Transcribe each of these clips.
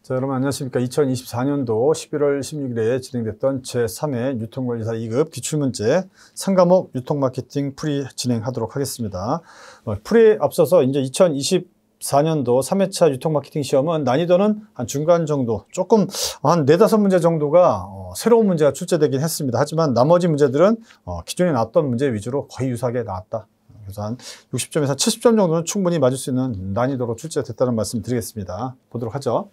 자, 여러분 안녕하십니까. 2024년도 11월 16일에 진행됐던 제3회 유통관리사 2급 기출문제 3과목 유통마케팅 풀이 진행하도록 하겠습니다. 풀이에 앞서서 이제 2024년도 3회차 유통마케팅 시험은 난이도는 한 중간 정도, 조금 한 4-5문제 정도가 새로운 문제가 출제되긴 했습니다. 하지만 나머지 문제들은 기존에 나왔던 문제 위주로 거의 유사하게 나왔다. 그래서 한 60점에서 70점 정도는 충분히 맞을 수 있는 난이도로 출제됐다는 말씀 드리겠습니다. 보도록 하죠.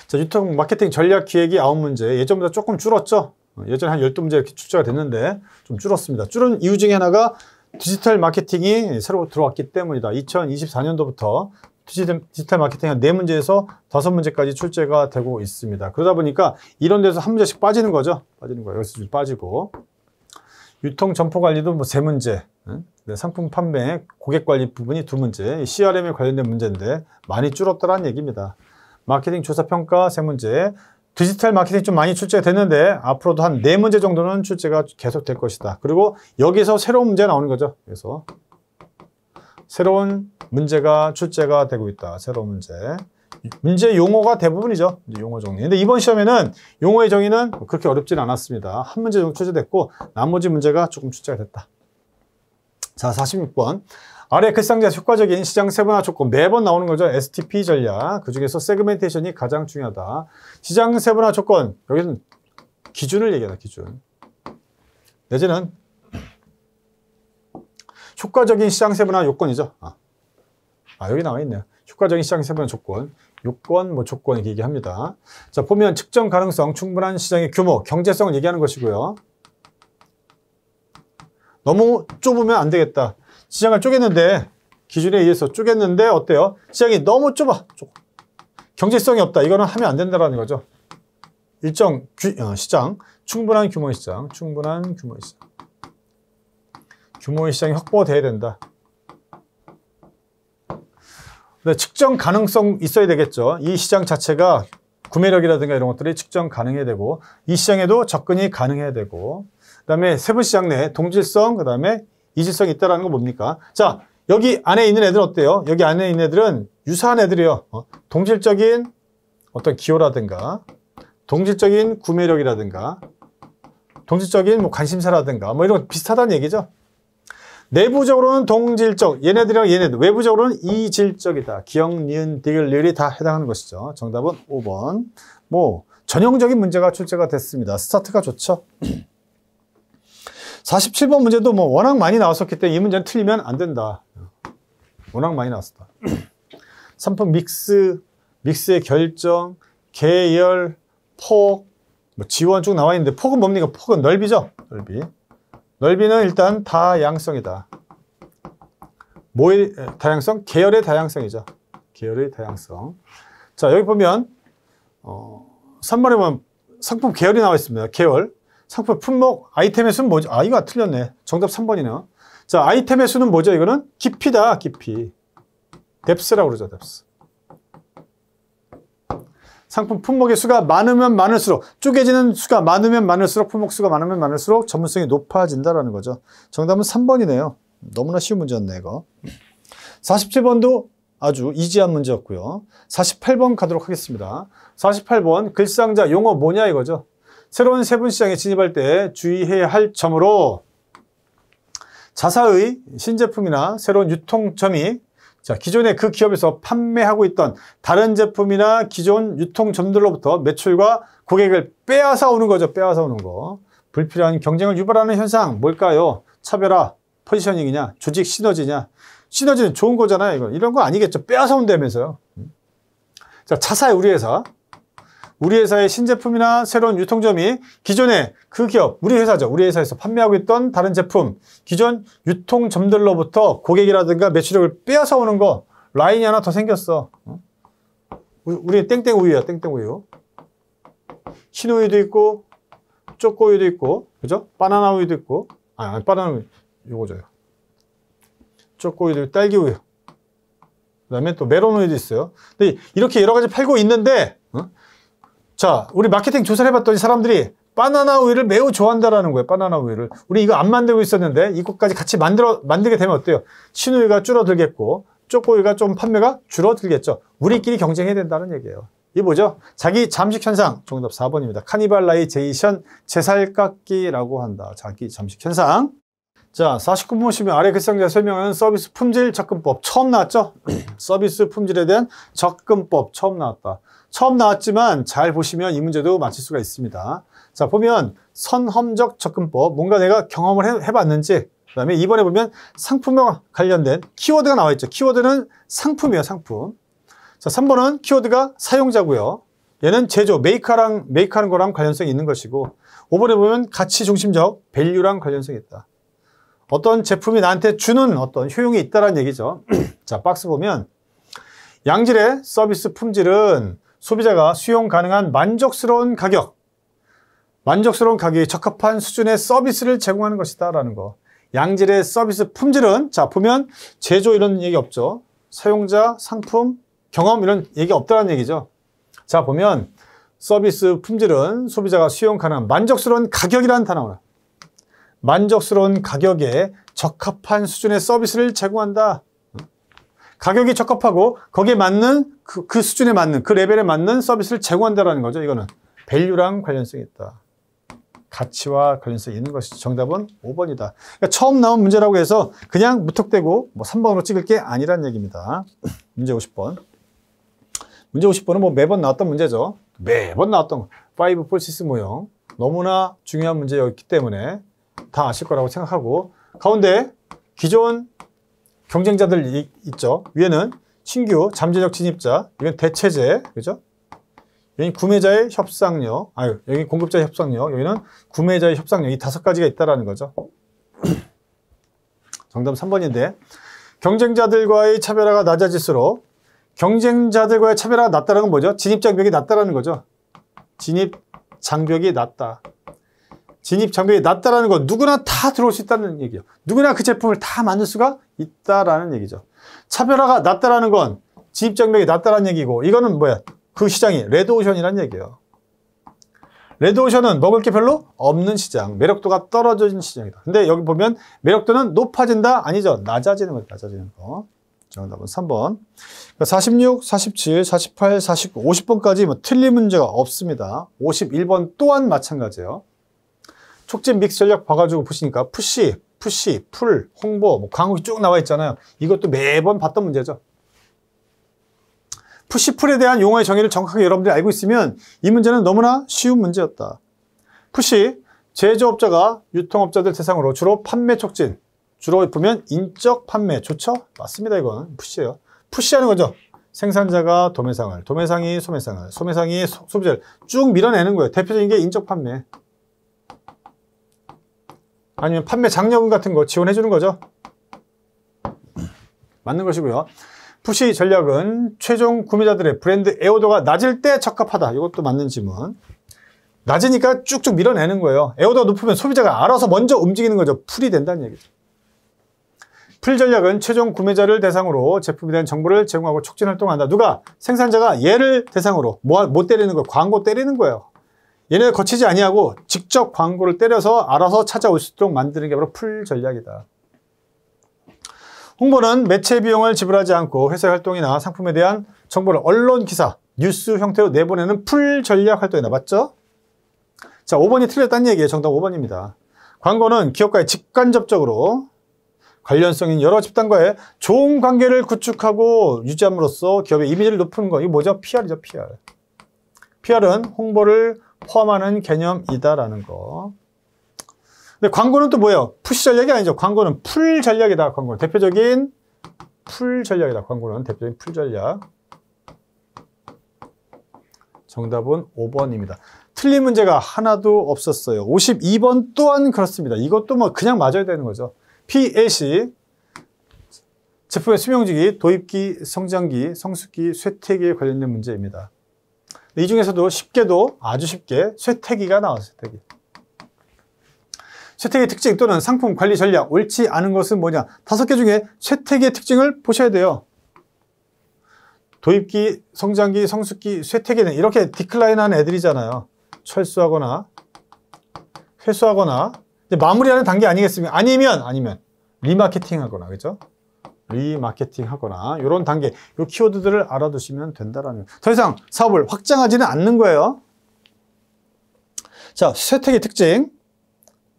자, 유통 마케팅 전략 기획이 9문제. 예전보다 조금 줄었죠? 예전에 한 12문제 이렇게 출제가 됐는데 좀 줄었습니다. 줄은 이유 중에 하나가 디지털 마케팅이 새로 들어왔기 때문이다. 2024년도부터 디지털 마케팅 한 4문제에서 5문제까지 출제가 되고 있습니다. 그러다 보니까 이런 데서 한 문제씩 빠지는 거죠. 빠지는 거예요. 여기서 좀 빠지고. 유통 점포 관리도 뭐 3문제. 네, 상품 판매, 고객 관리 부분이 2문제. CRM에 관련된 문제인데 많이 줄었다는 얘기입니다. 마케팅 조사 평가 3문제. 디지털 마케팅 좀 많이 출제가 됐는데 앞으로도 한 4문제 정도는 출제가 계속 될 것이다. 그리고 여기서 새로운 문제가 나오는 거죠. 그래서 새로운 문제가 출제가 되고 있다. 새로운 문제. 문제 용어가 대부분이죠. 용어 정리. 근데 이번 시험에는 용어의 정의는 그렇게 어렵지는 않았습니다. 한 문제 정도 출제됐고 나머지 문제가 조금 출제가 됐다. 자, 46번. 아래 글상자에서 효과적인 시장 세분화 조건 매번 나오는 거죠. STP 전략. 그 중에서 세그멘테이션이 가장 중요하다. 시장 세분화 조건. 여기는 기준을 얘기하다. 기준. 내지는 효과적인 시장 세분화 요건이죠. 여기 나와 있네요. 효과적인 시장 세분화 조건. 요건, 뭐 조건 이렇게 얘기합니다. 자, 보면 측정 가능성, 충분한 시장의 규모, 경제성을 얘기하는 것이고요. 너무 좁으면 안 되겠다. 시장을 쪼갰는데, 기준에 의해서 쪼갰는데 어때요? 시장이 너무 좁아. 경제성이 없다. 이거는 하면 안 된다는 거죠. 일정 시장, 충분한 규모의 시장, 충분한 규모의 시장. 규모의 시장이 확보돼야 된다. 네, 측정 가능성 있어야 되겠죠. 이 시장 자체가 구매력이라든가 이런 것들이 측정 가능해야 되고, 이 시장에도 접근이 가능해야 되고, 그 다음에 세부시장 내 동질성, 그 다음에 이질성이 있다는 건 뭡니까? 자, 여기 안에 있는 애들은 어때요? 여기 안에 있는 애들은 유사한 애들이에요. 동질적인 어떤 기호라든가, 동질적인 구매력이라든가, 동질적인 뭐 관심사라든가, 뭐 이런 거 비슷하다는 얘기죠. 내부적으로는 동질적, 얘네들이랑 얘네들, 외부적으로는 이질적이다. 기역, 니은, 디귿, 리을이 다 해당하는 것이죠. 정답은 5번. 뭐 전형적인 문제가 출제가 됐습니다. 스타트가 좋죠. 47번 문제도 뭐 워낙 많이 나왔었기 때문에 이 문제는 틀리면 안 된다. 워낙 많이 나왔다. 상품 믹스의 결정, 계열, 폭, 뭐 지원 쭉 나와 있는데 폭은 뭡니까? 폭은 넓이죠. 넓이는 일단 다양성이다. 뭐의 다양성? 계열의 다양성이죠. 계열의 다양성. 자, 여기 보면 3번에 보면 상품 계열이 나와 있습니다. 계열. 상품 품목, 아이템의 수는 뭐죠? 이거 틀렸네. 정답 3번이네요. 자, 아이템의 수는 뭐죠? 이거는 깊이다. 깊이. 뎁스라고 그러죠. 뎁스. 상품 품목의 수가 많으면 많을수록, 쪼개지는 수가 많으면 많을수록, 품목 수가 많으면 많을수록 전문성이 높아진다라는 거죠. 정답은 3번이네요. 너무나 쉬운 문제였네, 이거. 47번도 아주 이지한 문제였고요. 48번 가도록 하겠습니다. 48번, 글상자 용어 뭐냐 이거죠. 새로운 세분시장에 진입할 때 주의해야 할 점으로 자사의 신제품이나 새로운 유통점이 기존에 그 기업에서 판매하고 있던 다른 제품이나 기존 유통점들로부터 매출과 고객을 빼앗아 오는 거죠. 빼앗아 오는 거. 불필요한 경쟁을 유발하는 현상 뭘까요? 차별화, 포지셔닝이냐, 조직 시너지냐. 시너지는 좋은 거잖아요. 이거. 이런 거 아니겠죠. 빼앗아 온다면서요. 자, 자사의 우리 회사. 우리 회사의 신제품이나 새로운 유통점이 기존에 그 기업, 우리 회사죠. 우리 회사에서 판매하고 있던 다른 제품, 기존 유통점들로부터 고객이라든가 매출력을 빼앗아 오는 거, 라인이 하나 더 생겼어. 우리 땡땡 우유야, 땡땡 우유. 흰 우유도 있고, 초코 우유도 있고, 그죠? 바나나 우유도 있고, 바나나 우유, 요거죠. 초코 우유도 딸기 우유. 그 다음에 또 메론 우유도 있어요. 근데 이렇게 여러 가지 팔고 있는데, 자, 우리 마케팅 조사를 해봤더니 사람들이 바나나 우유를 매우 좋아한다라는 거예요. 바나나 우유를. 우리 이거 안 만들고 있었는데 이것까지 같이 만들게 되면 어때요? 신우유가 줄어들겠고 쪼꼬이가 좀 판매가 줄어들겠죠. 우리끼리 경쟁해야 된다는 얘기예요. 이게 뭐죠? 자기 잠식 현상. 정답 4번입니다. 카니발라이제이션, 제살깎기라고 한다. 자기 잠식 현상. 자, 49번 보시면 아래 글상자 설명하는 서비스 품질 접근법 처음 나왔죠? 서비스 품질에 대한 접근법 처음 나왔다. 처음 나왔지만 잘 보시면 이 문제도 맞힐 수가 있습니다. 자, 보면 선험적 접근법, 뭔가 내가 경험을 해봤는지, 그 다음에 이번에 보면 상품과 관련된 키워드가 나와 있죠. 키워드는 상품이에요, 상품. 자, 3번은 키워드가 사용자고요. 얘는 제조, 메이크하는 거랑 관련성이 있는 것이고, 5번에 보면 가치 중심적, 밸류랑 관련성이 있다. 어떤 제품이 나한테 주는 어떤 효용이 있다는 얘기죠. 자, 박스 보면 양질의 서비스 품질은 소비자가 수용 가능한 만족스러운 가격에 적합한 수준의 서비스를 제공하는 것이다 라는 거. 양질의 서비스 품질은, 자, 보면 제조 이런 얘기 없죠. 사용자, 상품, 경험 이런 얘기 없다는 얘기죠. 자, 보면 서비스 품질은 소비자가 수용 가능한 만족스러운 가격이라는 단어가, 만족스러운 가격에 적합한 수준의 서비스를 제공한다. 가격이 적합하고 거기에 맞는 그 수준에 맞는, 그 레벨에 맞는 서비스를 제공한다는 거죠. 이거는 밸류랑 관련성이 있다. 가치와 관련성이 있는 것이죠. 정답은 5번이다. 그러니까 처음 나온 문제라고 해서 그냥 무턱대고 뭐 3번으로 찍을 게 아니란 얘기입니다. 문제 50번. 문제 50번은 뭐 매번 나왔던 문제죠. 매번 나왔던 5 폴시스 모형. 너무나 중요한 문제였기 때문에 다 아실 거라고 생각하고, 가운데 기존 경쟁자들 있죠. 위에는 신규 잠재적 진입자, 이건 대체제, 그죠? 여기 구매자의 협상력, 여기 공급자의 협상력, 여기는 구매자의 협상력, 이 5가지가 있다라는 거죠. 정답은 3번인데, 경쟁자들과의 차별화가 낮아질수록, 경쟁자들과의 차별화가 낮다는 건 뭐죠? 진입 장벽이 낮다라는 거죠. 진입 장벽이 낮다. 진입 장벽이 낮다라는 건 누구나 다 들어올 수 있다는 얘기예요. 누구나 그 제품을 다 만들 수가 있다라는 얘기죠. 차별화가 낮다라는 건 진입 장벽이 낮다라는 얘기고, 이거는 뭐야? 그 시장이 레드오션이라는 얘기예요. 레드오션은 먹을 게 별로 없는 시장, 매력도가 떨어지는 시장이다. 근데 여기 보면 매력도는 높아진다? 아니죠. 낮아지는 거예요. 낮아지는 거. 정답은 3번. 46, 47, 48, 49, 50번까지 뭐 틀린 문제가 없습니다. 51번 또한 마찬가지예요. 촉진 믹스 전략 봐가지고 보시니까 푸시, 풀, 홍보, 뭐 광고가 쭉 나와 있잖아요. 이것도 매번 봤던 문제죠. 푸시, 풀에 대한 용어의 정의를 정확하게 여러분들이 알고 있으면 이 문제는 너무나 쉬운 문제였다. 푸시, 제조업자가 유통업자들 대상으로 주로 판매 촉진, 주로 보면 인적 판매, 좋죠? 맞습니다. 이건 푸시예요. 푸시하는 거죠. 생산자가 도매상을, 도매상이 소매상을, 소매상이 소비자를 쭉 밀어내는 거예요. 대표적인 게 인적 판매. 아니면 판매 장려금 같은 거 지원해 주는 거죠. 맞는 것이고요. 푸시 전략은 최종 구매자들의 브랜드 애호도가 낮을 때 적합하다. 이것도 맞는 질문. 낮으니까 쭉쭉 밀어내는 거예요. 애호도가 높으면 소비자가 알아서 먼저 움직이는 거죠. 풀이 된다는 얘기죠. 풀 전략은 최종 구매자를 대상으로 제품에 대한 정보를 제공하고 촉진 활동을 한다. 누가? 생산자가 얘를 대상으로 뭐 때리는 거예요? 광고 때리는 거예요. 얘네 거치지 아니하고 직접 광고를 때려서 알아서 찾아올 수 있도록 만드는 게 바로 풀 전략이다. 홍보는 매체 비용을 지불하지 않고 회사 활동이나 상품에 대한 정보를 언론 기사, 뉴스 형태로 내보내는 풀 전략 활동이다. 맞죠? 자, 5번이 틀렸다는 얘기예요. 정답 5번입니다. 광고는 기업과의 직간접적으로 관련성 있는 여러 집단과의 좋은 관계를 구축하고 유지함으로써 기업의 이미지를 높이는 거. 이거 뭐죠? PR이죠, PR. PR은 홍보를 포함하는 개념이다라는 거. 근데 광고는 또 뭐예요? 푸시 전략이 아니죠. 광고는 풀 전략이다. 광고는 대표적인 풀 전략이다. 광고는 대표적인 풀 전략. 정답은 5번입니다. 틀린 문제가 하나도 없었어요. 52번 또한 그렇습니다. 이것도 뭐 그냥 맞아야 되는 거죠. PLC, 제품의 수명주기, 도입기, 성장기, 성숙기, 쇠퇴기에 관련된 문제입니다. 이 중에서도 쉽게도 아주 쉽게 쇠퇴기가 나왔어요. 쇠퇴기. 쇠퇴기의 특징 또는 상품 관리 전략, 옳지 않은 것은 뭐냐? 5개 중에 쇠퇴기의 특징을 보셔야 돼요. 도입기, 성장기, 성숙기, 쇠퇴기는 이렇게 디클라인하는 애들이잖아요. 철수하거나 회수하거나 마무리하는 단계 아니겠습니까? 아니면 리마케팅하거나, 그죠? 리마케팅 하거나 이런 단계, 이 키워드들을 알아두시면 된다라는 거예요. 더 이상 사업을 확장하지는 않는 거예요. 자, 쇠퇴의 특징,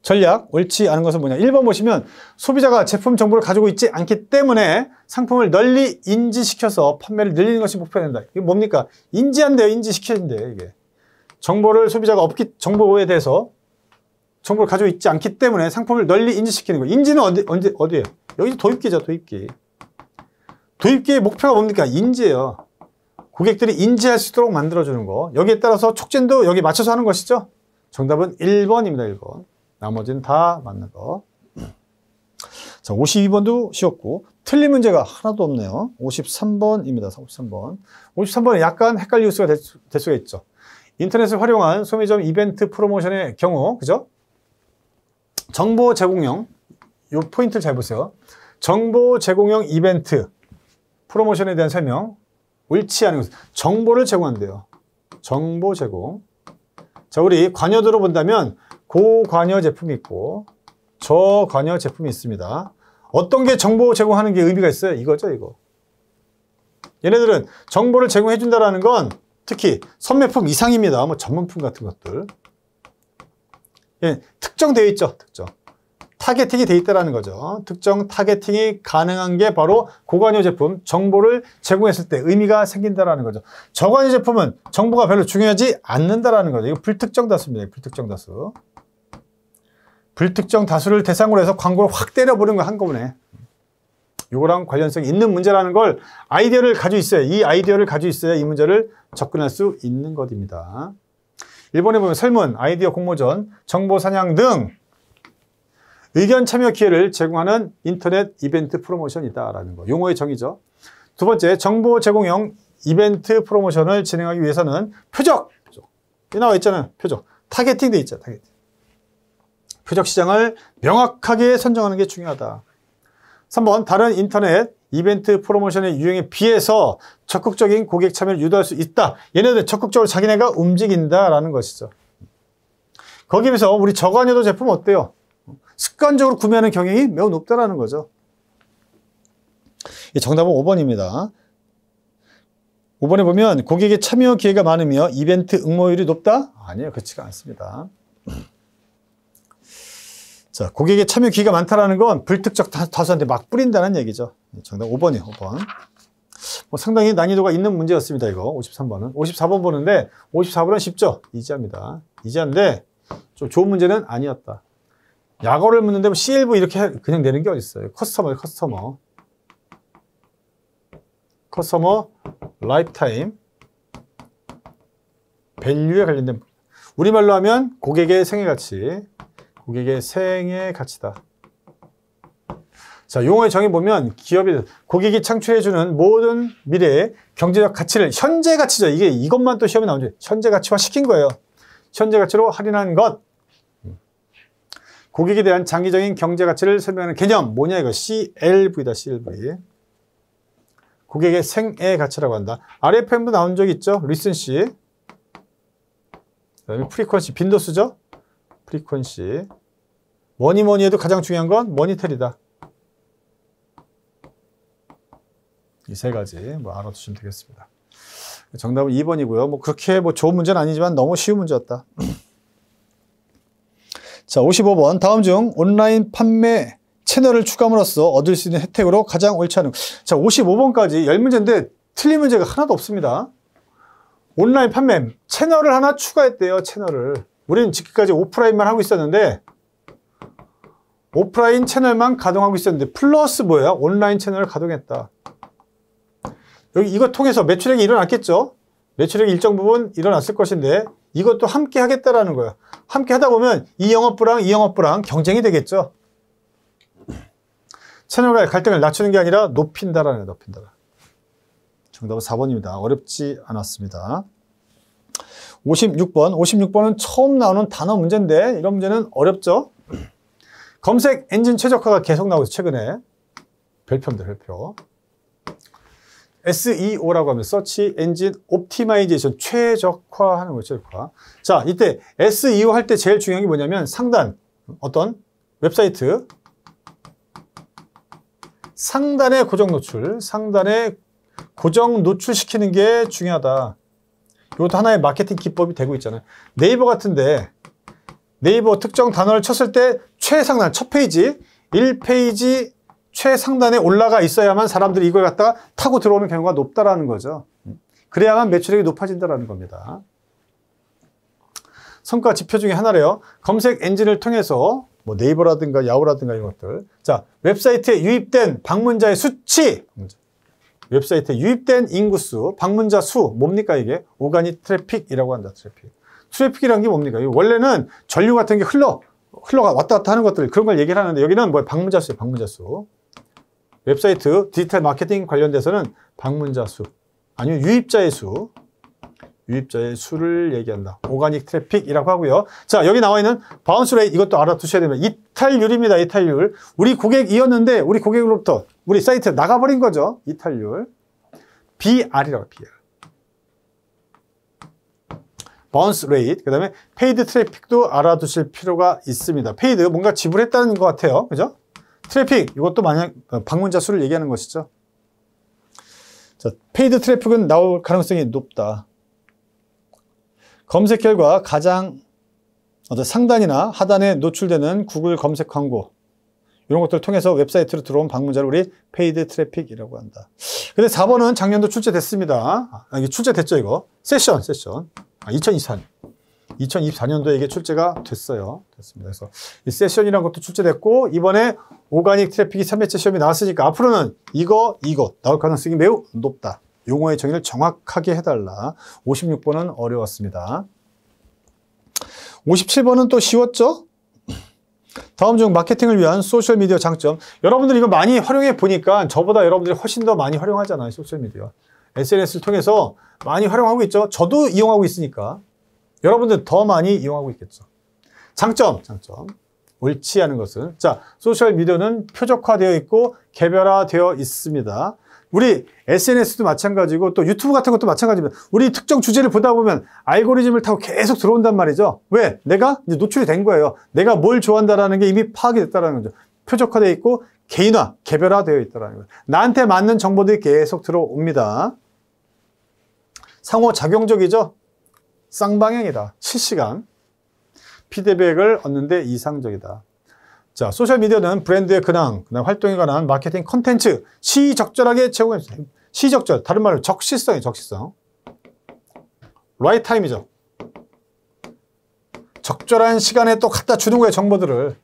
전략, 옳지 않은 것은 뭐냐. 1번 보시면 소비자가 제품 정보를 가지고 있지 않기 때문에 상품을 널리 인지시켜서 판매를 늘리는 것이 목표가 된다. 이게 뭡니까? 인지한대요. 인지시켜준대요. 이게. 소비자가 정보에 대해서 정보를 가지고 있지 않기 때문에 상품을 널리 인지시키는 거예요. 인지는 어디예요? 여기 도입기죠. 도입기. 도입기의 목표가 뭡니까? 인지예요. 고객들이 인지할 수 있도록 만들어주는 거. 여기에 따라서 촉진도 여기 맞춰서 하는 것이죠. 정답은 1번입니다. 1번. 나머지는 다 맞는 거. 자, 52번도 쉬웠고 틀린 문제가 하나도 없네요. 53번입니다. 53번. 53번은 약간 헷갈릴 수가 될 수가 있죠. 인터넷을 활용한 소매점 이벤트 프로모션의 경우, 그죠? 정보 제공용, 요 포인트를 잘 보세요. 정보 제공용 이벤트 프로모션에 대한 설명, 옳지 않은 것, 정보를 제공한대요. 정보 제공. 자, 우리 관여도로 본다면 고관여 제품이 있고 저관여 제품이 있습니다. 어떤 게 정보 제공하는 게 의미가 있어요? 이거죠, 이거. 얘네들은 정보를 제공해 준다라는 건 특히 선매품 이상입니다. 뭐 전문품 같은 것들. 예, 특정되어 있죠, 특정. 타겟팅이 되어 있다는 거죠. 특정 타겟팅이 가능한 게 바로 고관여 제품, 정보를 제공했을 때 의미가 생긴다라는 거죠. 저관여 제품은 정보가 별로 중요하지 않는다라는 거죠. 이거 불특정 다수입니다. 불특정 다수. 불특정 다수를 대상으로 해서 광고를 확 때려버리는 거 한꺼번에. 이거랑 관련성이 있는 문제라는 걸 아이디어를 가지고 있어야, 이 아이디어를 가지고 있어야 이 문제를 접근할 수 있는 것입니다. 1번에 보면 설문, 아이디어 공모전, 정보 사냥 등 의견 참여 기회를 제공하는 인터넷 이벤트 프로모션이다라는 거. 용어의 정의죠. 두 번째, 정보 제공형 이벤트 프로모션을 진행하기 위해서는 표적. 여기 나와 있잖아요. 표적. 타겟팅 돼 있죠. 타겟팅. 표적 시장을 명확하게 선정하는 게 중요하다. 3번, 다른 인터넷 이벤트 프로모션의 유형에 비해서 적극적인 고객 참여를 유도할 수 있다. 얘네들 적극적으로 자기네가 움직인다라는 것이죠. 거기에 비해서 우리 저관여도 제품 어때요? 습관적으로 구매하는 경향이 매우 높다라는 거죠. 정답은 5번입니다. 5번에 보면 고객의 참여 기회가 많으며 이벤트 응모율이 높다? 아니에요. 그렇지가 않습니다. 자, 고객의 참여 기회가 많다라는 건 불특정 다수한테 막 뿌린다는 얘기죠. 정답 5번이에요. 5번. 뭐 상당히 난이도가 있는 문제였습니다. 이거 53번은. 54번 보는데 54번은 쉽죠. 이지합니다. 이지한데 좀 좋은 문제는 아니었다. 약어를 묻는데 뭐 CLV 이렇게 그냥 내는 게 어딨어요. 커스터머 라이프타임 밸류에 관련된, 우리말로 하면 고객의 생애 가치, 고객의 생애 가치다. 자, 용어의 정의 보면 기업이 고객이 창출해주는 모든 미래의 경제적 가치를, 현재 가치죠. 이것만 또 시험에 나오죠. 현재 가치화 시킨 거예요. 현재 가치로 할인한 것. 고객에 대한 장기적인 경제 가치를 설명하는 개념 뭐냐 이거 CLV다. CLV. 고객의 생애 가치라고 한다. RFM도 나온 적 있죠. 리센시. 그다음에 프리퀀시, 빈도수죠. 프리퀀시. 뭐니 해도 가장 중요한 건 모니터리다. 이 세 가지 뭐 알아두시면 되겠습니다. 정답은 2번이고요. 뭐 그렇게 뭐 좋은 문제는 아니지만 너무 쉬운 문제였다. 자, 55번. 다음 중 온라인 판매 채널을 추가함으로써 얻을 수 있는 혜택으로 가장 옳지 않은. 자, 55번까지 10문제인데 틀린 문제가 하나도 없습니다. 온라인 판매 채널을 하나 추가했대요. 채널을. 우리는 지금까지 오프라인만 하고 있었는데 오프라인 채널만 가동하고 있었는데 플러스 뭐예요? 온라인 채널을 가동했다. 여기 이거 통해서 매출액이 일어났겠죠? 매출액이 일정 부분 일어났을 것인데 이것도 함께 하겠다라는 거예요. 함께 하다 보면 이 영업부랑 이 영업부랑 경쟁이 되겠죠. 채널 간의 갈등을 낮추는 게 아니라 높인다라는 거예요. 높인다. 정답은 4번입니다. 어렵지 않았습니다. 56번. 56번은 처음 나오는 단어 문제인데 이런 문제는 어렵죠. 검색 엔진 최적화가 계속 나오고 있어요. 최근에. 별표. SEO라고 하면 서치 엔진 옵티마이제이션, 최적화하는 거죠. 최적화. 자, 이때 SEO 할 때 제일 중요한 게 뭐냐면 상단, 어떤 웹사이트 상단에 고정 노출, 상단에 고정 노출시키는 게 중요하다. 이것도 하나의 마케팅 기법이 되고 있잖아요. 네이버 같은데 네이버 특정 단어를 쳤을 때 최상단, 첫 페이지, 1페이지 최상단에 올라가 있어야만 사람들이 이걸 갖다가 타고 들어오는 경우가 높다라는 거죠. 그래야만 매출액이 높아진다는 겁니다. 성과 지표 중에 하나래요. 검색 엔진을 통해서 뭐 네이버라든가 야후라든가 이런 것들. 자, 웹사이트에 유입된 방문자의 수치. 웹사이트에 유입된 인구수, 방문자 수. 뭡니까 이게? 오가닉 트래픽이라고 한다. 트래픽이라는 게 뭡니까? 원래는 전류 같은 게 흘러가 왔다 갔다 하는 것들, 그런 걸 얘기를 하는데 여기는 뭐 방문자 수예요. 방문자 수. 웹사이트 디지털 마케팅 관련돼서는 방문자 수. 아니면 유입자의 수. 유입자의 수를 얘기한다. 오가닉 트래픽이라고 하고요. 자, 여기 나와 있는 바운스 레이트, 이것도 알아두셔야 됩니다. 이탈률입니다. 이탈률. 우리 고객이었는데 우리 고객으로부터 우리 사이트 나가버린 거죠. 이탈률. BR이라고 BR. 바운스 레이트. 그 다음에 페이드 트래픽도 알아두실 필요가 있습니다. 페이드, 뭔가 지불했다는 것 같아요. 그죠? 트래픽, 이것도 만약 방문자 수를 얘기하는 것이죠. 자, 페이드 트래픽은 나올 가능성이 높다. 검색 결과 가장 상단이나 하단에 노출되는 구글 검색 광고, 이런 것들을 통해서 웹사이트로 들어온 방문자를 우리 페이드 트래픽이라고 한다. 근데 4번은 작년도 출제됐습니다. 이게 출제됐죠, 이거. 세션. 2024년도에 이게 출제가 됐어요. 됐습니다. 그래서 이 세션이라는 것도 출제됐고, 이번에 오가닉 트래픽이 3회째 시험이 나왔으니까 앞으로는 이거 나올 가능성이 매우 높다. 용어의 정의를 정확하게 해달라. 56번은 어려웠습니다. 57번은 또 쉬웠죠? 다음 중 마케팅을 위한 소셜미디어 장점. 여러분들 이거 많이 활용해 보니까 저보다 여러분들이 훨씬 더 많이 활용하잖아요. 소셜미디어. SNS를 통해서 많이 활용하고 있죠. 저도 이용하고 있으니까 여러분들 더 많이 이용하고 있겠죠. 장점. 옳지 않은 것은, 자, 소셜미디어는 표적화되어 있고 개별화되어 있습니다. 우리 SNS도 마찬가지고 또 유튜브 같은 것도 마찬가지입니다. 우리 특정 주제를 보다 보면 알고리즘을 타고 계속 들어온단 말이죠. 왜? 내가 이제 노출이 된 거예요. 내가 뭘 좋아한다라는 게 이미 파악이 됐다는 거죠. 표적화되어 있고 개인화, 개별화되어 있다는 거죠. 나한테 맞는 정보들이 계속 들어옵니다. 상호작용적이죠. 쌍방향이다. 실시간 피드백을 얻는데 이상적이다. 자, 소셜미디어는 브랜드의 근황, 활동에 관한 마케팅 콘텐츠 시적절하게 제공해주세요. 시적절, 다른 말로 적시성이에요. 적시성. right time이죠. 적절한 시간에 또 갖다 주는 거예요. 정보들을.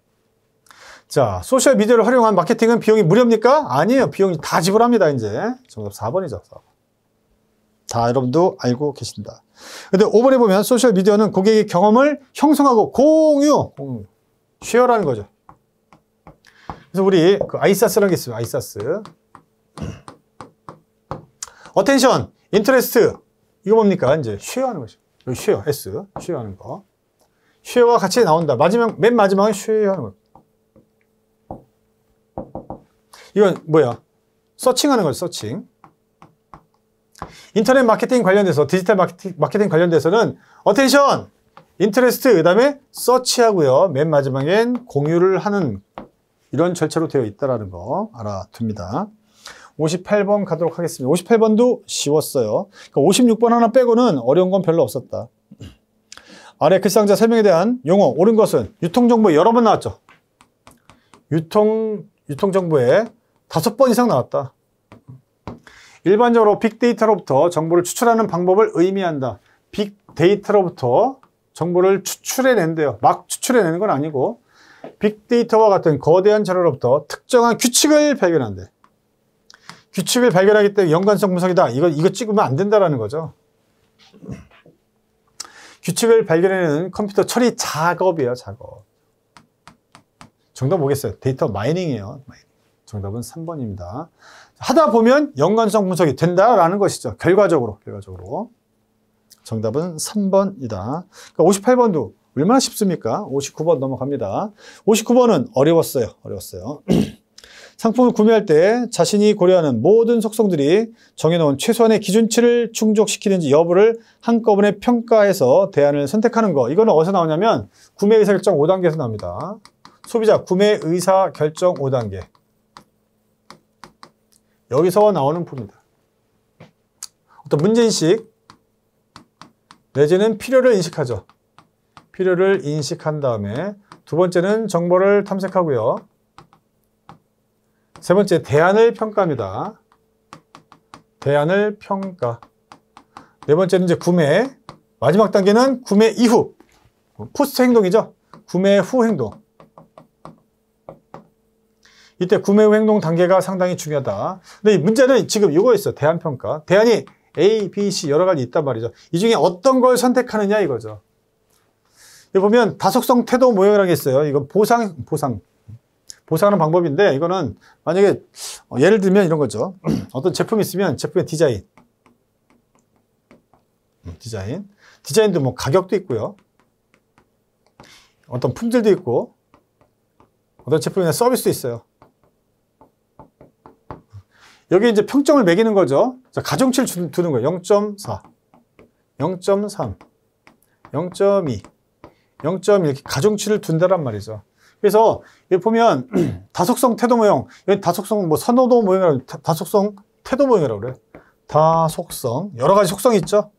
소셜미디어를 활용한 마케팅은 비용이 무료입니까? 아니에요. 비용이 다 지불합니다. 이제 정답 4번이죠. 4번. 다 여러분도 알고 계신다. 근데 5번에 보면 소셜미디어는 고객의 경험을 형성하고 공유. 쉐어라는 거죠. 그래서 우리 그 아이사스라는 게 있어요. 아이사스. 어텐션, 인터레스트. 이거 뭡니까? 이제 쉐어하는 거죠. 여기 쉐어, S. 쉐어하는 거. 쉐어가 같이 나온다. 맨 마지막은 쉐어하는 거. 이건 뭐야? 서칭하는 거죠. 서칭. 인터넷 마케팅 관련돼서, 디지털 마케팅 관련돼서는 어텐션, 인터레스트, 그 다음에 서치하고요. 맨 마지막엔 공유를 하는 이런 절차로 되어 있다는 거 알아둡니다. 58번 가도록 하겠습니다. 58번도 쉬웠어요. 그러니까 56번 하나 빼고는 어려운 건 별로 없었다. 아래 글상자 설명에 대한 용어, 옳은 것은 유통정보에 여러 번 나왔죠. 유통정보에 5번 이상 나왔다. 일반적으로 빅데이터로부터 정보를 추출하는 방법을 의미한다. 빅데이터로부터 정보를 추출해낸대요. 막 추출해내는 건 아니고 빅데이터와 같은 거대한 자료로부터 특정한 규칙을 발견한대. 규칙을 발견하기 때문에 연관성 분석이다. 이거 찍으면 안 된다라는 거죠. 규칙을 발견해내는 컴퓨터 처리 작업이에요. 작업. 정답 뭐겠어요? 데이터 마이닝이에요. 정답은 3번입니다. 하다 보면 연관성 분석이 된다라는 것이죠. 결과적으로. 정답은 3번이다. 그러니까 58번도 얼마나 쉽습니까? 59번 넘어갑니다. 59번은 어려웠어요. 상품을 구매할 때 자신이 고려하는 모든 속성들이 정해놓은 최소한의 기준치를 충족시키는지 여부를 한꺼번에 평가해서 대안을 선택하는 거. 이거는 어디서 나오냐면 구매의사결정 5단계에서 나옵니다. 소비자 구매의사결정 5단계. 여기서 나오는 부입니다. 어떤 문제인식 내지는 필요를 인식하죠. 필요를 인식한 다음에 두 번째는 정보를 탐색하고요. 세 번째, 대안을 평가합니다. 대안을 평가. 네 번째는 이제 구매. 마지막 단계는 구매 이후. 포스트 행동이죠. 구매 후 행동. 이때 구매 후 행동 단계가 상당히 중요하다. 근데 이 문제는 지금 이거 있어요. 대안 평가. 대안이 A, B, C 여러 가지 있단 말이죠. 이 중에 어떤 걸 선택하느냐 이거죠. 여기 보면 다속성 태도 모형이라는 게 있어요. 이건 보상하는 방법인데 이거는 만약에 예를 들면 이런 거죠. 어떤 제품이 있으면 제품의 디자인도 뭐 가격도 있고요. 어떤 품질도 있고 어떤 제품이나 서비스도 있어요. 여기 이제 평점을 매기는 거죠. 자, 가중치를 두는 거예요. 0.4, 0.3, 0.2, 0.1 이렇게 가중치를 둔다란 말이죠. 그래서 여기 보면 다속성 태도 모형, 여기 다속성 뭐 선호도 모형이라고 다속성 태도 모형이라고 그래요. 다속성 여러 가지 속성이 있죠.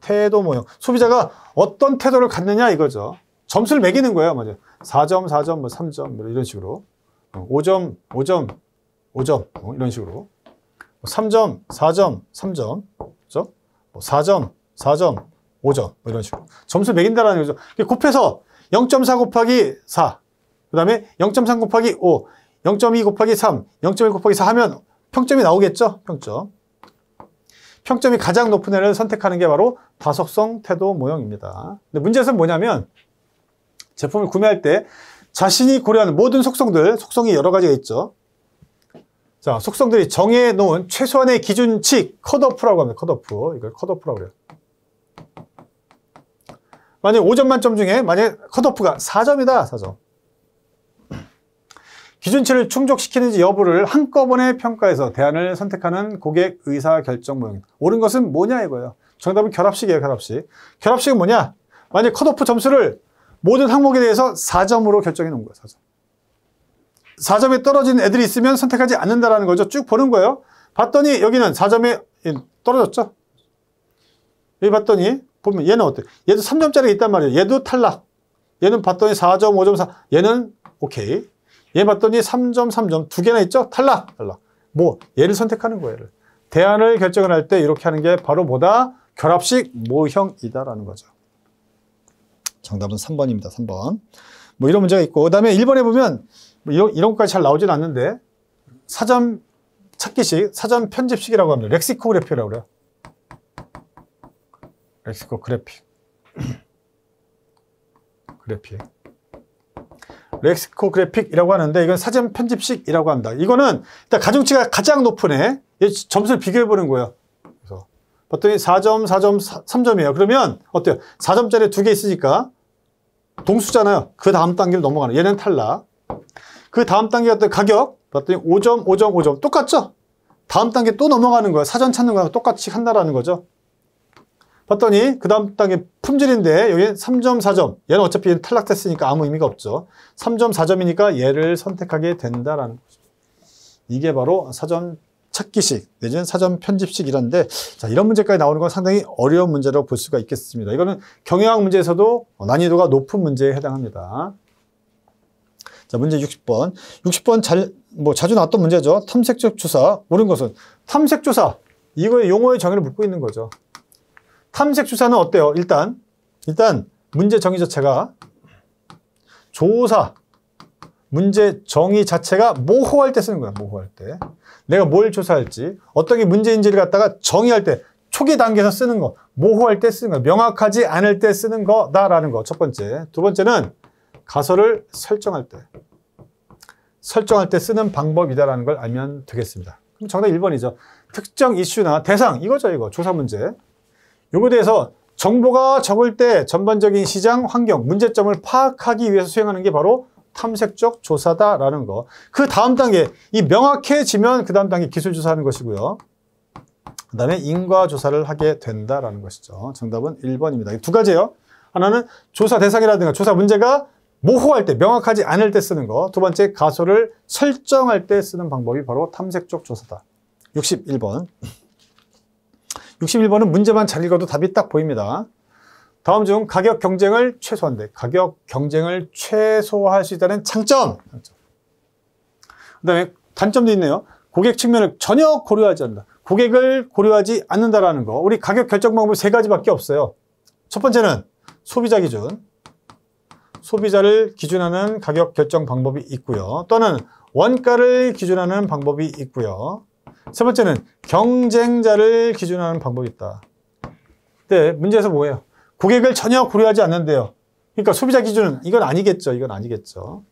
태도 모형. 소비자가 어떤 태도를 갖느냐 이거죠. 점수를 매기는 거예요. 맞아요. 4점, 4점, 뭐 3점 이런 식으로 5점, 5점, 5점 이런 식으로 3점, 4점, 3점 그렇죠? 4점, 4점, 5점 뭐 이런 식으로 점수를 매긴다라는 거죠. 곱해서 0.4 곱하기 4 그 다음에 0.3 곱하기 5 0.2 곱하기 3 0.1 곱하기 4 하면 평점이 나오겠죠. 평점이 가장 높은 애를 선택하는 게 바로 다속성 태도 모형입니다. 근데 문제는 뭐냐면 제품을 구매할 때 자신이 고려하는 모든 속성이 여러 가지가 있죠. 자, 속성들이 정해 놓은 최소한의 기준치 컷오프라고 합니다. 컷오프. 이걸 컷오프라고 그래요. 만약 5점 만점 중에 만약 컷오프가 4점이다. 4점. 기준치를 충족시키는지 여부를 한꺼번에 평가해서 대안을 선택하는 고객 의사결정 모형입니다. 옳은 것은 뭐냐 이거예요. 정답은 결합식이에요. 결합식은 뭐냐? 만약 컷오프 점수를 모든 항목에 대해서 4점으로 결정해 놓은 거예요. 4점. 4점에 떨어진 애들이 있으면 선택하지 않는다라는 거죠. 쭉 보는 거예요. 봤더니 여기는 4점에 떨어졌죠. 여기 봤더니 보면 얘는 어때요? 얘도 3점짜리가 있단 말이에요. 얘도 탈락. 얘는 봤더니 4점, 5점, 4. 얘는 오케이. 얘 봤더니 3점, 3점. 두 개나 있죠? 탈락. 뭐 얘를 선택하는 거예요. 얘를. 대안을 결정을 할 때 이렇게 하는 게 바로 뭐다? 결합식 모형이다라는 거죠. 정답은 3번입니다. 3번. 뭐 이런 문제가 있고, 그 다음에 1번에 보면 뭐 이런 것까지 잘 나오진 않는데 사전 찾기식, 사전 편집식이라고 합니다. 렉시코그래피라고 그래요. 렉시코그래픽이라고 하는데 이건 사전 편집식이라고 합니다. 이거는 일단 가중치가 가장 높은 애 점수를 비교해 보는 거예요. 그래서 봤더니 4점, 4점, 3점이에요. 그러면 어때요? 4점짜리 두 개 있으니까 동수잖아요. 그 다음 단계를 넘어가는. 얘는 탈락. 그 다음 단계 어떤 가격 봤더니 5점, 5점, 5점 똑같죠? 다음 단계 또 넘어가는 거예요. 사전 찾는 거랑 똑같이 한다라는 거죠. 봤더니 그 다음 단계 품질인데 여기 3점, 4점. 얘는 어차피 탈락됐으니까 아무 의미가 없죠. 3점, 4점이니까 얘를 선택하게 된다라는 거죠. 이게 바로 사전 찾기식 내지는 사전 편집식이란데, 자, 이런 문제까지 나오는 건 상당히 어려운 문제라고 볼 수가 있겠습니다. 이거는 경영학 문제에서도 난이도가 높은 문제에 해당합니다. 자, 문제 60번. 60번 자주 나왔던 문제죠. 탐색적 조사. 옳은 것은 탐색 조사. 이거의 용어의 정의를 묻고 있는 거죠. 탐색 조사는 어때요? 일단 문제 정의 자체가 조사, 문제 정의 자체가 모호할 때 쓰는 거야. 모호할 때. 내가 뭘 조사할지, 어떤 게 문제인지를 갖다가 정의할 때, 초기 단계에서 쓰는 거, 모호할 때 쓰는 거, 명확하지 않을 때 쓰는 거다라는 거. 첫 번째. 두 번째는 가설을 설정할 때 쓰는 방법이다라는 걸 알면 되겠습니다. 그럼 정답 1번이죠. 특정 이슈나 대상, 이거죠, 이거. 조사 문제. 요거에 대해서 정보가 적을 때 전반적인 시장 환경, 문제점을 파악하기 위해서 수행하는 게 바로 탐색적 조사다라는 거. 그 다음 단계, 이 명확해지면 그 다음 단계 기술 조사하는 것이고요. 그 다음에 인과 조사를 하게 된다라는 것이죠. 정답은 1번입니다. 두 가지예요. 하나는 조사 대상이라든가 조사 문제가 모호할 때, 명확하지 않을 때 쓰는 거. 두 번째, 가설을 설정할 때 쓰는 방법이 바로 탐색적 조사다. 61번. 61번은 문제만 잘 읽어도 답이 딱 보입니다. 다음 중 가격 경쟁을 최소화한대. 가격 경쟁을 최소화할 수 있다는 장점. 그 다음에 단점도 있네요. 고객 측면을 전혀 고려하지 않는다. 고객을 고려하지 않는다라는 거. 우리 가격 결정 방법이 세 가지밖에 없어요. 첫 번째는 소비자 기준. 소비자를 기준하는 가격 결정 방법이 있고요. 또는 원가를 기준하는 방법이 있고요. 세 번째는 경쟁자를 기준하는 방법이 있다. 근데 문제에서 뭐예요? 고객을 전혀 고려하지 않는데요. 그러니까 소비자 기준은 이건 아니겠죠. 이건 아니겠죠.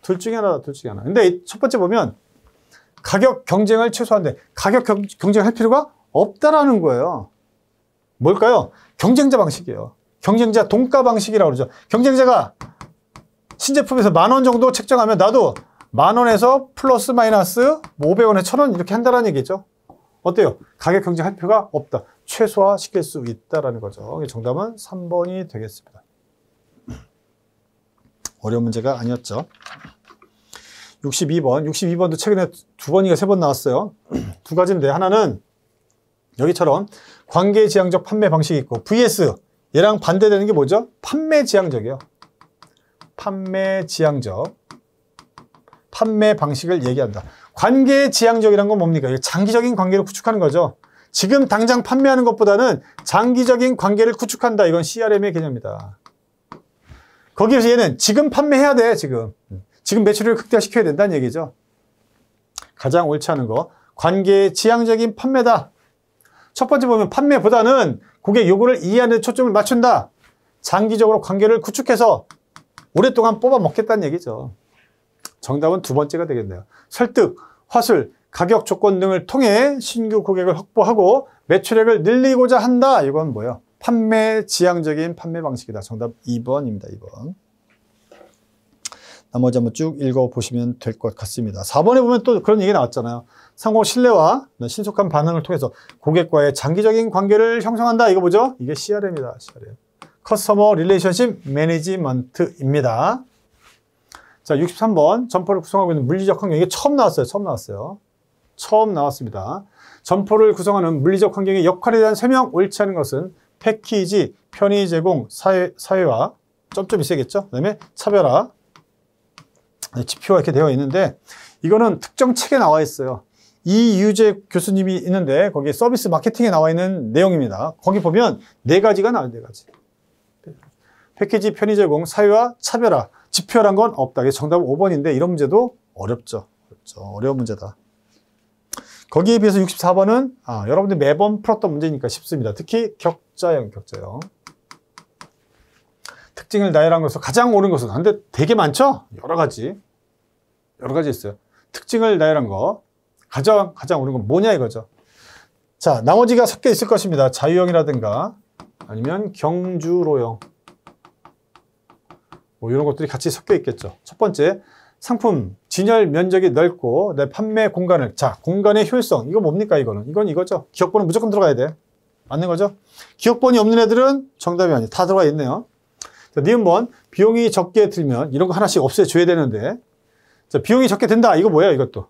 둘 중에 하나다. 둘 중에 하나. 근데 첫 번째 보면 가격 경쟁을 최소화한대. 가격 경쟁할 필요가 없다라는 거예요. 뭘까요? 경쟁자 방식이에요. 경쟁자 동가 방식이라고 그러죠. 경쟁자가 신제품에서 10,000원 정도 책정하면 나도 10,000원에서 플러스 마이너스 500원에 1,000원 이렇게 한다는 얘기죠. 어때요? 가격 경쟁할 필요가 없다. 최소화시킬 수 있다라는 거죠. 정답은 3번이 되겠습니다. 어려운 문제가 아니었죠. 62번. 62번도 최근에 2번인가 3번 나왔어요. 두 가지인데 하나는 여기처럼 관계지향적 판매 방식이 있고 vs 얘랑 반대되는 게 뭐죠? 판매지향적이에요. 판매지향적. 판매 방식을 얘기한다. 관계지향적이란 건 뭡니까? 장기적인 관계를 구축하는 거죠. 지금 당장 판매하는 것보다는 장기적인 관계를 구축한다. 이건 CRM의 개념이다. 거기에서 얘는 지금 판매해야 돼. 지금 매출을 극대화시켜야 된다는 얘기죠. 가장 옳지 않은 거. 관계지향적인 판매다. 첫 번째 보면 판매보다는 고객 요구를 이해하는 데 초점을 맞춘다. 장기적으로 관계를 구축해서 오랫동안 뽑아 먹겠다는 얘기죠. 정답은 두 번째가 되겠네요. 설득, 화술, 가격 조건 등을 통해 신규 고객을 확보하고 매출액을 늘리고자 한다. 이건 뭐예요? 판매지향적인 판매 방식이다. 정답 2번입니다. 2번. 나머지 한번 쭉 읽어보시면 될 것 같습니다. 4번에 보면 또 그런 얘기 나왔잖아요. 상호 신뢰와 신속한 반응을 통해서 고객과의 장기적인 관계를 형성한다. 이거 뭐죠? 이게 CRM이다. CRM. 커스터머 릴레이션십 매니지먼트입니다. 자, 63번. 점포를 구성하고 있는 물리적 환경. 이게 처음 나왔어요. 처음 나왔습니다. 점포를 구성하는 물리적 환경의 역할에 대한 설명. 옳지 않은 것은 패키지, 편의 제공, 사회화, 점점이 세겠죠? 그 다음에 차별화, 지표가 이렇게 되어 있는데 이거는 특정 책에 나와 있어요. 이유재 교수님이 있는데 거기에 서비스 마케팅에 나와 있는 내용입니다. 거기 보면 4가지가 나와요. 4가지. 패키지, 편의 제공, 사회화, 차별화, 지표란 건 없다. 이게 정답은 5번인데 이런 문제도 어렵죠. 어려운 문제다. 거기에 비해서 64번은 여러분들 매번 풀었던 문제니까 쉽습니다. 특히 격자형. 특징을 나열한 것에서 가장 옳은 것은 근데 되게 많죠? 여러 가지 있어요. 특징을 나열한 거 가장 옳은 건 뭐냐 이거죠. 자, 나머지가 섞여 있을 것입니다. 자유형이라든가 아니면 경주로형 뭐 이런 것들이 같이 섞여 있겠죠. 첫 번째, 상품 진열 면적이 넓고 내 판매 공간을 공간의 효율성. 이거 뭡니까 이거는? 이건 이거죠. 기억번호 무조건 들어가야 돼. 맞는 거죠? 기억번이 없는 애들은 정답이 아니에요. 다 들어가 있네요. 자, 니은번 비용이 적게 들면 이런 거 하나씩 없애줘야 되는데 자, 비용이 적게 든다. 이거 뭐예요? 이것도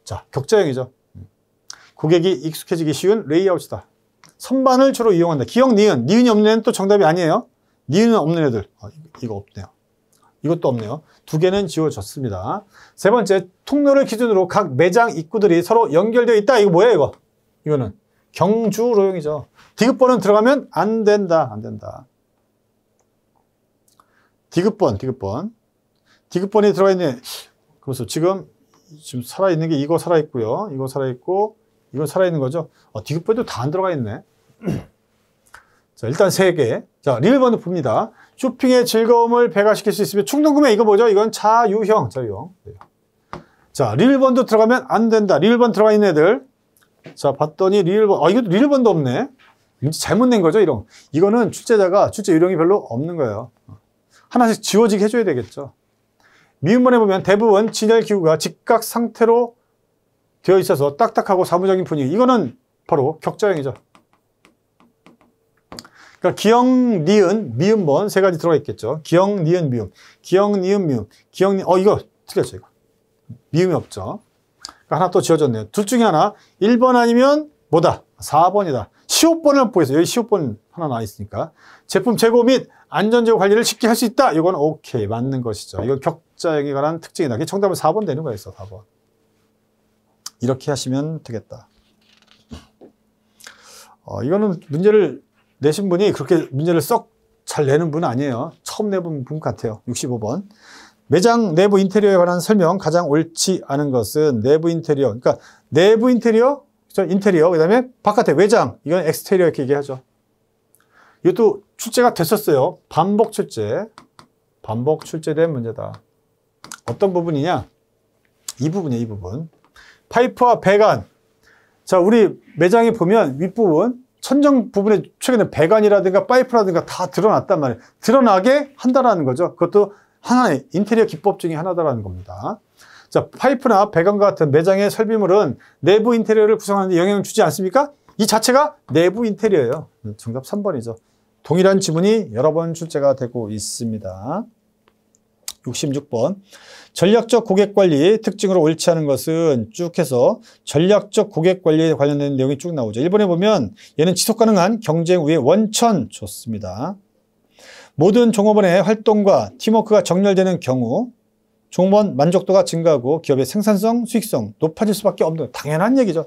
자, 격자형이죠. 고객이 익숙해지기 쉬운 레이아웃이다. 선반을 주로 이용한다. 기억, 니은이 없는 애는 또 정답이 아니에요. 니은은 없는 애들 이거 없네요. 이것도 없네요. 2개는 지워졌습니다. 세 번째, 통로를 기준으로 각 매장 입구들이 서로 연결되어 있다. 이거 뭐예요 이거? 이거는 경주로용이죠. 디귿번은 들어가면 안 된다. 디귿번이 들어가 있네. 그래서 지금 살아있는 게 이거 살아있고요. 이거 살아있고, 이거 살아있는 거죠. 디귿번도 다 안 들어가 있네. 자, 일단 3개. 자, 리을번도 봅니다. 쇼핑의 즐거움을 배가시킬 수 있으면 충동구매. 이거 뭐죠? 이건 자유형. 자, 리을번도 들어가면 안 된다. 리을번 들어가 있는 애들. 자, 봤더니 리을번. 이것도 리을번도 없네. 잘못 낸 거죠, 이거는 출제 요령이 별로 없는 거예요. 하나씩 지워지게 해줘야 되겠죠. 미음번에 보면 대부분 진열 기구가 직각 상태로 되어 있어서 딱딱하고 사무적인 분위기. 이거는 바로 격자형이죠. 그러니까 기역, 니은, 미음번 3가지 들어가 있겠죠. 기역, 니은, 미음. 기역, 니은, 미음. 이거 틀렸죠, 이거. 미음이 없죠. 하나 또 지어졌네요. 둘 중에 하나. 1번 아니면 뭐다? 4번이다. 시호번을 보겠어요. 여기 시호번 하나 나와 있으니까. 제품 재고 및 안전재고 관리를 쉽게 할 수 있다. 이건 오케이. 맞는 것이죠. 이건 격자형에 관한 특징이다. 정답은 4번 되는 거였어. 4번. 이렇게 하시면 되겠다. 이거는 문제를 내신 분이 그렇게 문제를 썩 잘 내는 분은 아니에요. 처음 내본 분 같아요. 65번. 매장 내부 인테리어에 관한 설명. 가장 옳지 않은 것은 내부 인테리어. 그러니까 내부 인테리어, 인테리어, 그 다음에 바깥에 외장. 이건 엑스테리어 이렇게 얘기하죠. 이것도 출제가 됐었어요. 반복 출제. 반복 출제된 문제다. 어떤 부분이냐? 이 부분이에요, 이 부분. 파이프와 배관. 자, 우리 매장에 보면 윗부분, 천정 부분에 최근에 배관이라든가 파이프라든가 다 드러났단 말이에요. 드러나게 한다라는 거죠. 그것도 하나의 인테리어 기법 중에 하나다라는 겁니다. 자, 파이프나 배관과 같은 매장의 설비물은 내부 인테리어를 구성하는 데 영향을 주지 않습니까? 이 자체가 내부 인테리어예요. 정답 3번이죠. 동일한 지문이 여러 번 출제가 되고 있습니다. 66번. 전략적 고객관리 특징으로 옳지 않은 것은 쭉 해서 전략적 고객관리에 관련된 내용이 쭉 나오죠. 1번에 보면 얘는 지속가능한 경쟁 우위의 원천 좋습니다. 모든 종업원의 활동과 팀워크가 정렬되는 경우 종업원 만족도가 증가하고 기업의 생산성, 수익성 높아질 수밖에 없는 당연한 얘기죠.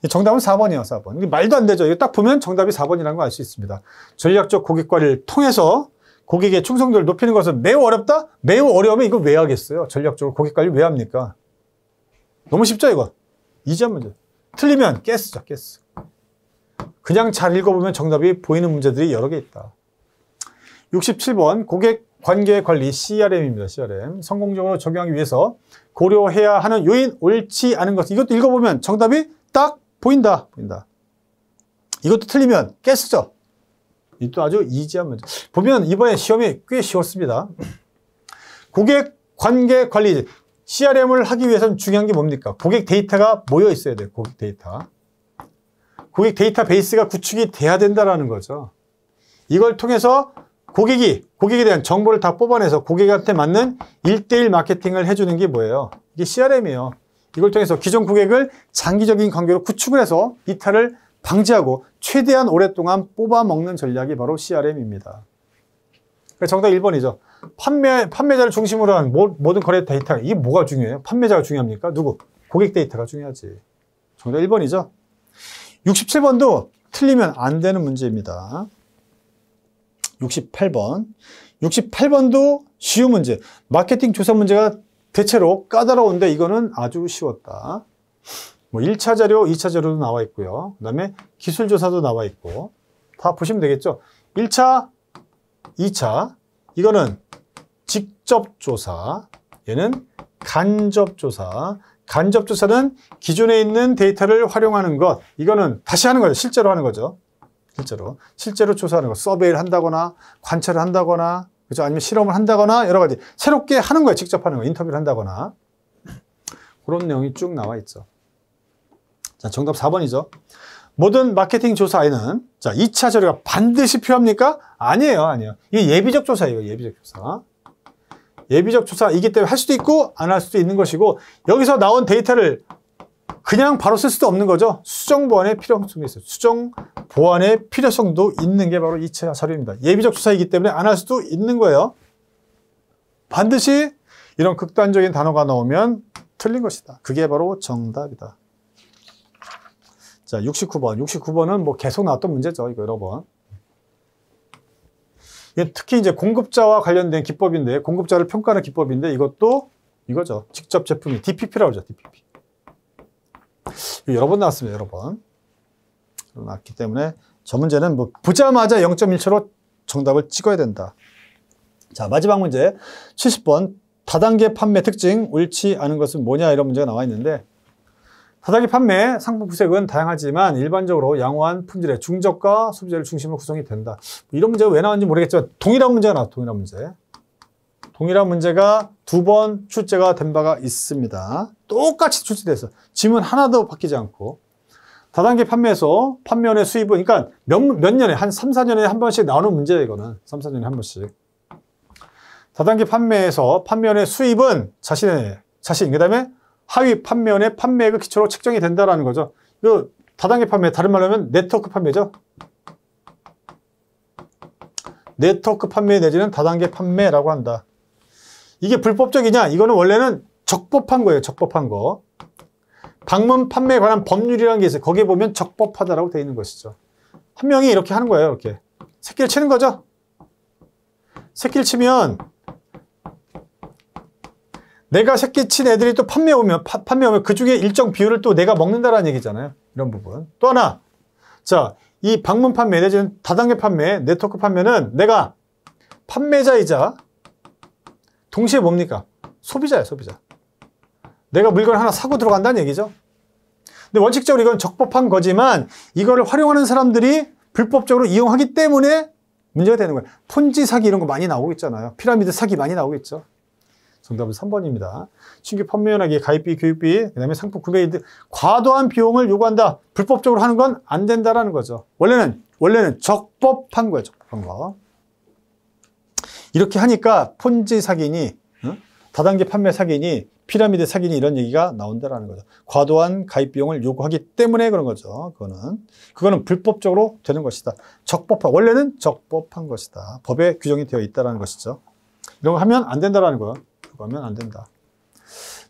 정답은 4번이에요. 4번. 이게 말도 안 되죠. 이거 딱 보면 정답이 4번이라는 거 알 수 있습니다. 전략적 고객관리를 통해서 고객의 충성도를 높이는 것은 매우 어렵다? 매우 어려우면 이걸 왜 하겠어요? 전략적으로 고객관리 왜 합니까? 너무 쉽죠, 이거? 이지한 문제. 틀리면 가스죠, 가스. 그냥 잘 읽어보면 정답이 보이는 문제들이 여러 개 있다. 67번 고객 관계 관리 CRM입니다. CRM. 성공적으로 적용하기 위해서 고려해야 하는 요인 옳지 않은 것. 이것도 읽어보면 정답이 딱 보인다. 이것도 틀리면 가스죠. 이것도 아주 이지한 문제. 보면 이번에 시험이 꽤 쉬웠습니다. 고객 관계 관리 CRM을 하기 위해서는 중요한 게 뭡니까? 고객 데이터가 모여 있어야 돼요. 고객 데이터. 고객 데이터 베이스가 구축이 돼야 된다는 거죠. 이걸 통해서 고객에 대한 정보를 다 뽑아내서 고객한테 맞는 1:1 마케팅을 해주는 게 뭐예요? 이게 CRM이에요. 이걸 통해서 기존 고객을 장기적인 관계로 구축을 해서 이탈을 방지하고 최대한 오랫동안 뽑아먹는 전략이 바로 CRM입니다. 정답 1번이죠. 판매자를 중심으로 한 모든 거래 데이터. 이게 뭐가 중요해요? 판매자가 중요합니까? 누구? 고객 데이터가 중요하지. 정답 1번이죠. 67번도 틀리면 안 되는 문제입니다. 68번. 68번도 쉬운 문제. 마케팅 조사 문제가 대체로 까다로운데 이거는 아주 쉬웠다. 1차 자료, 2차 자료도 나와 있고요. 그 다음에 기술 조사도 나와 있고. 다 보시면 되겠죠. 1차, 2차. 이거는 직접 조사. 얘는 간접 조사. 간접 조사는 기존에 있는 데이터를 활용하는 것. 이거는 다시 하는 거죠. 실제로 하는 거죠. 실제로 조사하는 거. 서베이를 한다거나, 관찰을 한다거나, 그죠? 아니면 실험을 한다거나, 여러 가지. 새롭게 하는 거예요. 직접 하는 거. 인터뷰를 한다거나. 그런 내용이 쭉 나와 있죠. 자, 정답 4번이죠. 모든 마케팅 조사에는, 자, 2차 자료가 반드시 필요합니까? 아니에요. 이게 예비적 조사예요. 예비적 조사. 예비적 조사이기 때문에 할 수도 있고, 안 할 수도 있는 것이고, 여기서 나온 데이터를 그냥 바로 쓸 수도 없는 거죠. 수정 보완의 필요성이 있어요. 수정 보완의 필요성도 있는 게 바로 2차 자료입니다. 예비적 조사이기 때문에 안 할 수도 있는 거예요. 반드시 이런 극단적인 단어가 나오면 틀린 것이다. 그게 바로 정답이다. 자, 69번. 69번은 뭐 계속 나왔던 문제죠. 이거 여러 번. 특히 이제 공급자와 관련된 기법인데, 공급자를 평가하는 기법인데, 이것도 이거죠. 직접 제품이 DPP라고 하죠. DPP. 여러 번 나왔습니다. 여러 번. 나왔기 때문에 저 문제는 뭐 보자마자 0.1초로 정답을 찍어야 된다. 자, 마지막 문제. 70번. 다단계 판매 특징, 옳지 않은 것은 뭐냐? 이런 문제가 나와 있는데, 다단계 판매 상품 구색은 다양하지만 일반적으로 양호한 품질의 중저가 소비자를 중심으로 구성이 된다. 이런 문제가 왜 나왔는지 모르겠지만 동일한 문제가 나왔다. 동일한 문제. 동일한 문제가 2번 출제가 된 바가 있습니다. 똑같이 출제됐어. 지문 하나도 바뀌지 않고. 다단계 판매에서 판매원의 수입은, 그러니까 몇 년에, 한 3, 4년에 한 번씩 나오는 문제예요, 이거는. 3, 4년에 한 번씩. 다단계 판매에서 판매원의 수입은 자신, 그 다음에 하위 판매원의 판매액을 기초로 측정이 된다라는 거죠. 그 다단계 판매, 다른 말로 하면 네트워크 판매죠. 네트워크 판매 내지는 다단계 판매라고 한다. 이게 불법적이냐? 이거는 원래는 적법한 거예요. 적법한 거. 방문 판매에 관한 법률이라는 게 있어요. 거기에 보면 적법하다라고 되어 있는 것이죠. 한 명이 이렇게 하는 거예요. 이렇게. 새끼를 치는 거죠. 새끼를 치면 내가 새끼 친 애들이 또 판매 오면 그 중에 일정 비율을 또 내가 먹는다라는 얘기잖아요. 이런 부분. 또 하나. 자, 이 방문 판매 내지는 다단계 판매, 네트워크 판매는 내가 판매자이자 동시에 뭡니까? 소비자예요, 소비자. 내가 물건을 하나 사고 들어간다는 얘기죠. 근데 원칙적으로 이건 적법한 거지만 이거를 활용하는 사람들이 불법적으로 이용하기 때문에 문제가 되는 거예요. 폰지 사기 이런 거 많이 나오고 있잖아요. 피라미드 사기 많이 나오고 있죠. 정답은 3번입니다. 신규 판매연하기, 가입비, 교육비, 그 다음에 상품 구매 등 과도한 비용을 요구한다. 불법적으로 하는 건 안 된다라는 거죠. 원래는 적법한 거예요. 적법한 거. 이렇게 하니까 폰지 사기니, 다단계 판매 사기니, 피라미드 사기니 이런 얘기가 나온다라는 거죠. 과도한 가입 비용을 요구하기 때문에 그런 거죠. 그거는 불법적으로 되는 것이다. 원래는 적법한 것이다. 법에 규정이 되어 있다라는 것이죠. 이런 거 하면 안 된다라는 거예요. 이거 하면 안 된다.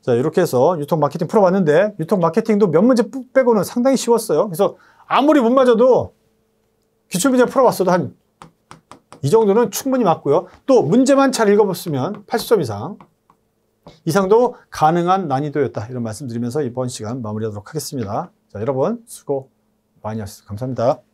자, 이렇게 해서 유통 마케팅 풀어봤는데 유통 마케팅도 몇 문제 빼고는 상당히 쉬웠어요. 그래서 아무리 못 맞아도 기출문제 풀어봤어도 한 이 정도는 충분히 맞고요. 또 문제만 잘 읽어봤으면 80점 이상도 가능한 난이도였다. 이런 말씀 드리면서 이번 시간 마무리하도록 하겠습니다. 자, 여러분 수고 많이 하셨습니다. 감사합니다.